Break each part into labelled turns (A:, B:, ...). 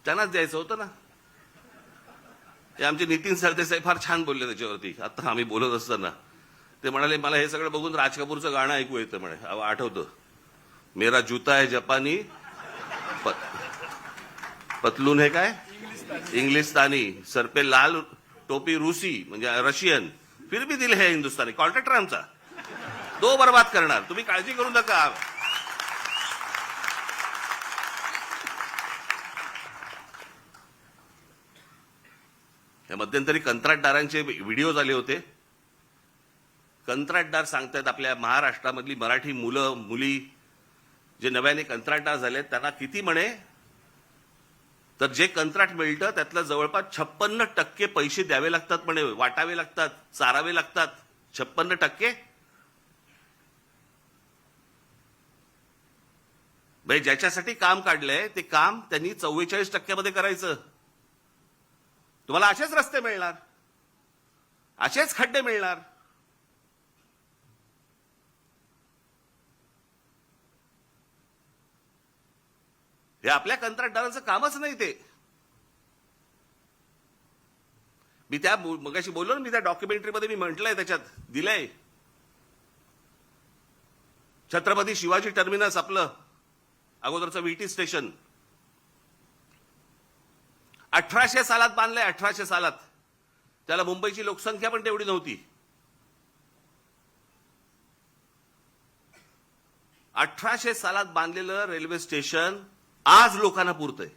A: त्यांनाच द्यायचं होतं ना. हे आमचे नितीन सरदेसाई फार छान बोलले त्याच्यावरती. आता आम्ही बोलत असताना ते म्हणाले, मला हे सगळं बघून राज कपूरचं गाणं ऐकू येतं म्हणे. आठवतं, मेरा जूता है जपानी, पतलून है काय इंग्लिस्तानी, सर पे लाल टोपी रूसी म्हणजे रशियन, फिर भी दिल है हिंदुस्तानी. कॉन्ट्रॅक्टर आमचा तो बर्बाद करणार, तुम्ही काळजी करू नका. या मध्यंतरी कंत्राटदारांचे व्हिडिओज आले होते. कंत्राटदार सांगतात आपल्या महाराष्ट्रामधली मराठी मुलं मुली जे नव्याने कंत्राटदार झाले त्यांना किती म्हणे, तर जे कंत्राट मिळतं त्यातलं जवळपास 56% पैसे द्यावे लागतात म्हणे, वाटावे लागतात, चारावे लागतात. 56%. भाई ज्याच्यासाठी काम काढलंय ते काम त्यांनी 44% मध्ये करायचं. तुम्हाला असेच रस्ते मिळणार, असेच खड्डे मिळणार. हे आपल्या कंत्राटदारांचं कामच नाही ते. मी त्या मगाशी बोललो ना, मी त्या डॉक्युमेंटरीमध्ये मी म्हटलंय, त्याच्यात दिलंय. छत्रपती शिवाजी टर्मिनस आपलं अगोदरचं VT स्टेशन 1800 सालात बांधलंय. 1800 सालात. त्याला मुंबईची लोकसंख्या पण तेवढी नव्हती. 1800 सालात बांधलेलं रेल्वे स्टेशन आज लोकांना पुरतंय.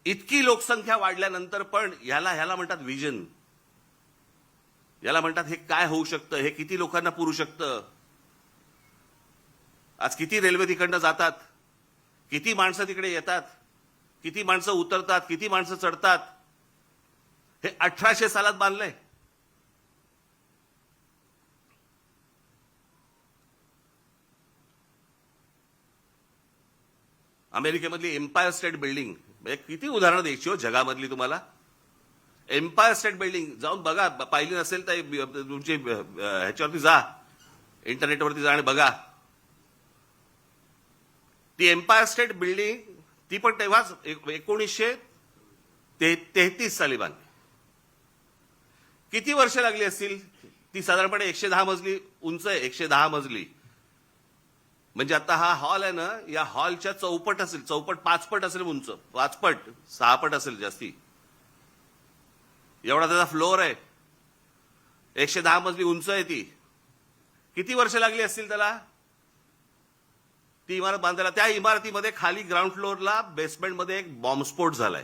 A: इतकी लोकसंख्या वाढल्यानंतर पण ह्याला म्हणतात विजन. याला म्हणतात हे काय होऊ शकतं, हे किती लोकांना पुरू शकतं. आज किती रेल्वे तिकडनं जातात, किती माणसं तिकडे येतात, किती माणसं उतरतात, किती माणसं चढतात. हे 1800 सालात बांधलंय. अमेरिकेमधली एम्पायर स्टेट बिल्डिंग, किती उदाहरणं द्यायची हो जगामधली तुम्हाला. एम्पायर स्टेट बिल्डिंग जाऊन बघा, पाहिली नसेल तर तुमची ह्याच्यावरती जा, इंटरनेटवरती जा आणि बघा. ती एम्पायर स्टेट बिल्डिंग ती पण तेव्हाच 1933 साली बांधली. किती वर्ष लागली असतील. ती साधारणपणे 110 मजली उंच आहे. 110 मजली म्हणजे आता हा हॉल आहे ना, या हॉलच्या चौपट असेल. चौपट 5 पट असेल उंच, 5 पट 6 पट असेल जास्ती. एवढा त्याचा फ्लोअर आहे. 110 मजली उंच आहे ती. किती वर्ष लागली असतील त्याला ती इमारत बांधायला. त्या इमारतीमध्ये खाली ग्राउंड फ्लोअरला बेसमेंटमध्ये एक बॉम्बस्फोट झालाय.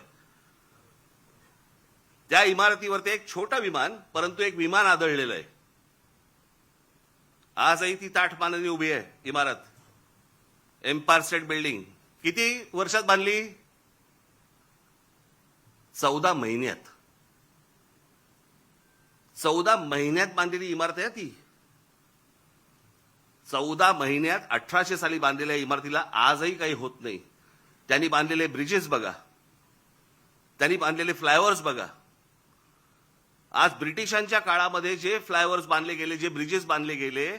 A: त्या इमारतीवरती एक छोटं विमान, परंतु एक विमान आदळलेलं आहे. आजही ती ताठ मानेने उभी आहे इमारत. एम्पायर स्टेट बिल्डिंग किती वर्षात बांधली. 14 महिन्यात. 14 महिन्यात बांधलेली इमारत आहे ती. 14 महिन्यात 1800 साली बांधलेल्या इमारतीला आजही काही होत नाही. त्यांनी बांधलेले ब्रिजेस बघा, त्यांनी बांधलेले फ्लायओव्हर्स बघा. आज ब्रिटिशांच्या काळामध्ये जे फ्लायओव्हर्स बांधले गेले, जे ब्रिजेस बांधले गेले,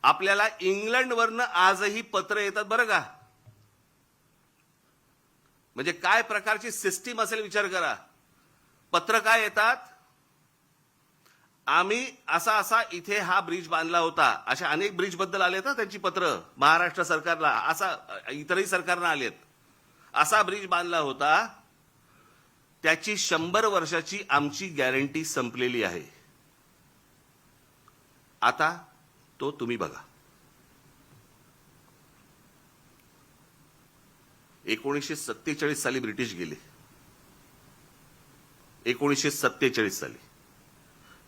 A: आपल्याला इंग्लंडवरनं आजही पत्र येतात बरं का. म्हणजे काय प्रकारची सिस्टीम असेल विचार करा. पत्र काय येतात, आम्ही असा असा इथे हा ब्रिज बांधला होता. अशा अनेक ब्रिज बद्दल आलेत ना त्यांची पत्र महाराष्ट्र सरकारला, असा इतरही सरकारना आलेत. असा ब्रिज बांधला होता, त्याची 100 वर्षाची आमची गॅरंटी संपलेली आहे. आता तो तुम्ही बघा. 1947 साली ब्रिटिश गेले. 1947 साली.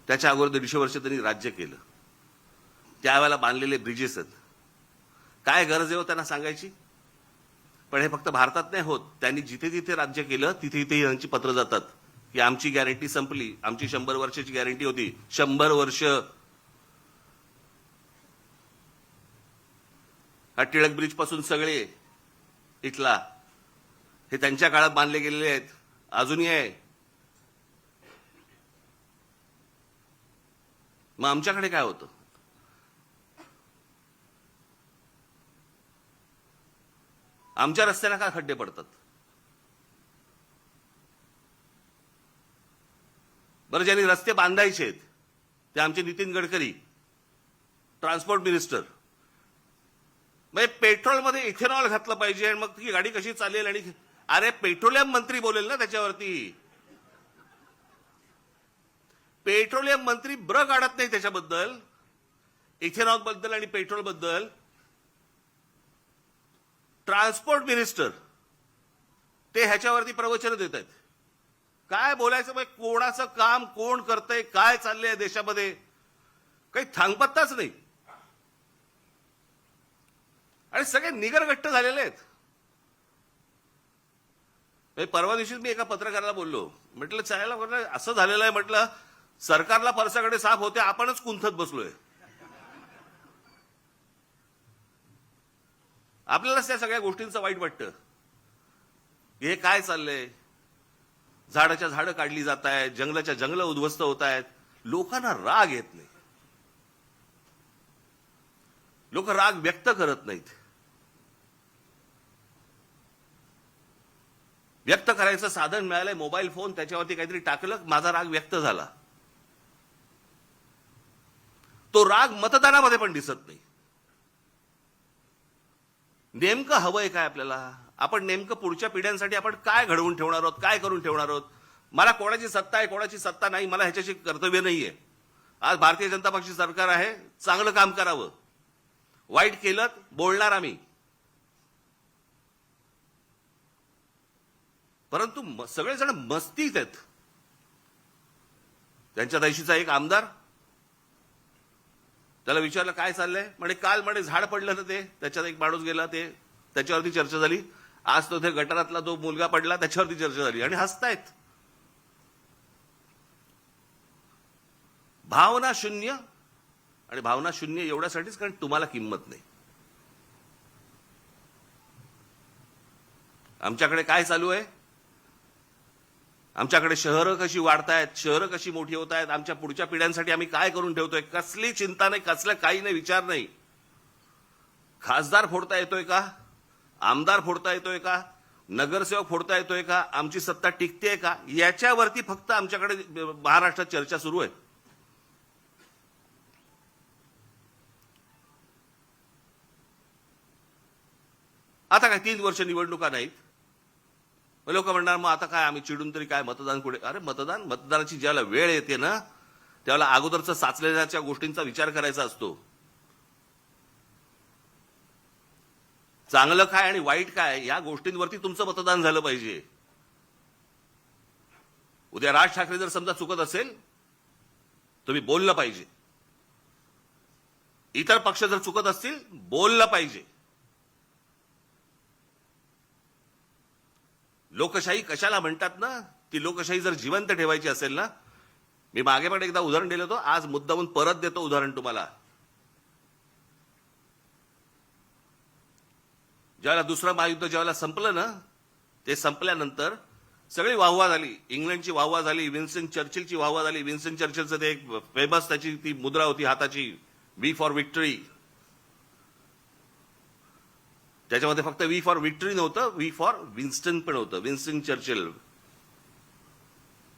A: त्याच्या अगोदर 150 वर्ष त्यांनी राज्य केलं. त्यावेळेला बांधलेले ब्रिजेस आहेत. काय गरज आहे हो त्यांना सांगायची. पण हे फक्त भारतात नाही होत. त्यांनी जिथे जिथे राज्य केलं तिथे तिथे यांची पत्र जातात की आमची गॅरंटी संपली. आमची 100 वर्षाची गॅरंटी होती. 100 वर्ष. हा टिळक ब्रिज पासून सगळे इथला हे त्यांच्या काळात बांधले गेलेले आहेत. अजूनही आहे. मग आमच्याकडे काय होतं. आमच्या रस्त्याला का खड्डे पडतात? बरं, ज्यांनी रस्ते बांधायचे आहेत ते आमचे नितीन गडकरी, ट्रान्सपोर्ट मिनिस्टर. म्हणजे पेट्रोलमध्ये इथेनॉल घातलं पाहिजे आणि मग ती गाडी कशी चालेल? आणि अरे पेट्रोलियम मंत्री बोलेल ना त्याच्यावरती. पेट्रोलियम मंत्री ब्र काढत नाही त्याच्याबद्दल, इथेनॉल बद्दल आणि पेट्रोल बद्दल. ट्रान्सपोर्ट मिनिस्टर ते ह्याच्यावरती प्रवचन देत आहेत. काय बोलायचं? मग कोणाचं काम कोण करतंय, काय चाललंय देशामध्ये, काही थांगपत्ताच नाही. आणि सगळे निगरगट्ट झालेले आहेत. परवा दिवशी मी एका पत्रकाराला बोललो, म्हटलं चायला, म्हटलं असं झालेलं आहे, म्हटलं सरकारला परसाकडे साफ होते, आपणच कुंथत बसलोय. आपल्यालाच त्या सगळ्या गोष्टींचं वाईट वाटतं. हे काय चाललंय? झाडाच्या झाडं काढली जात आहेत, जंगलाच्या जंगलं उद्ध्वस्त होत आहेत. लोकांना राग येत नाही, लोक राग व्यक्त करत नाहीत. व्यक्त करायचं साधन मिळालंय मोबाईल फोन, त्याच्यावरती काहीतरी टाकलं, माझा राग व्यक्त झाला. तो राग मतदानामध्ये पण दिसत नाही. नेमकं हवंय काय आपल्याला? आपण नेमकं पुढच्या पिढ्यांसाठी आपण काय घडवून ठेवणार आहोत, काय करून ठेवणार आहोत? मला कोणाची सत्ता आहे, कोणाची सत्ता नाही, मला ह्याच्याशी कर्तव्य नाहीये. आज भारतीय जनता पक्षाची सरकार आहे, चांगलं काम करावं. वाईट केलं बोलणार आम्ही, परंतु सगळेजण मस्तीत आहेत. त्यांच्या देशीचा एक आमदार, त्याला विचारलं काय चाललंय, म्हणे काल म्हणे झाड पडलं ना ते, त्याच्यात एक माणूस गेला, ते त्याच्यावरती चर्चा झाली. आज तो ते गटारातला तो मुलगा पडला, त्याच्यावरती चर्चा झाली आणि हसतायत. भावना शून्य. आणि भावना शून्य एवढ्यासाठीच कारण तुम्हाला किंमत नाही. आमच्याकडे काय चालू आहे? आमच्याकडे शहरं कशी वाढतायत, शहरं कशी मोठी होत आहेत, आमच्या पुढच्या पिढ्यांसाठी आम्ही काय करून ठेवतोय, कसली चिंता नाही, कसलं काही नाही, विचार नाही. खासदार फोडता येतोय का? आमदार फोडता येतोय का? नगरसेवक फोडता येतोय का? आमची सत्ता टिकतेय का? याच्यावरती फक्त आमच्याकडे महाराष्ट्रात चर्चा सुरू आहे. आता काय 3 वर्ष निवडणुका नाहीत, लोक म्हणणार मग आता काय आम्ही चिडून तरी काय, मतदान कुठे? अरे मतदानाची ज्याला वेळ येते ना, त्याला अगोदरचं साचलेल्या गोष्टींचा विचार करायचा असतो. चांगलं काय आणि वाईट काय या गोष्टींवरती तुमचं मतदान झालं पाहिजे. उद्या राज ठाकरे जर समजा चुकत असेल, तुम्ही बोललं पाहिजे. इतर पक्ष जर चुकत असतील, बोललं पाहिजे. लोकशाही कशाला म्हणतात ना, ती लोकशाही जर जिवंत ठेवायची असेल ना, मी मागे पण एकदा उदाहरण दिलं होतं, आज मुद्दामून परत देतो उदाहरण तुम्हाला. ज्यावेळेला दुसरं महायुद्ध ज्यावेळेला संपलं ना, ते संपल्यानंतर सगळी वाहवा झाली. इंग्लंडची वाहवा झाली, विन्स्टन चर्चिलची वाहवा झाली. विन्स्टन चर्चिलचं ते एक फेमस त्याची ती मुद्रा होती हाताची, वी फॉर विक्टरी. त्याच्यामध्ये फक्त वी फॉर विक्टरी नव्हतं, वी फॉर विन्स्टन पण होतं. Winston Churchill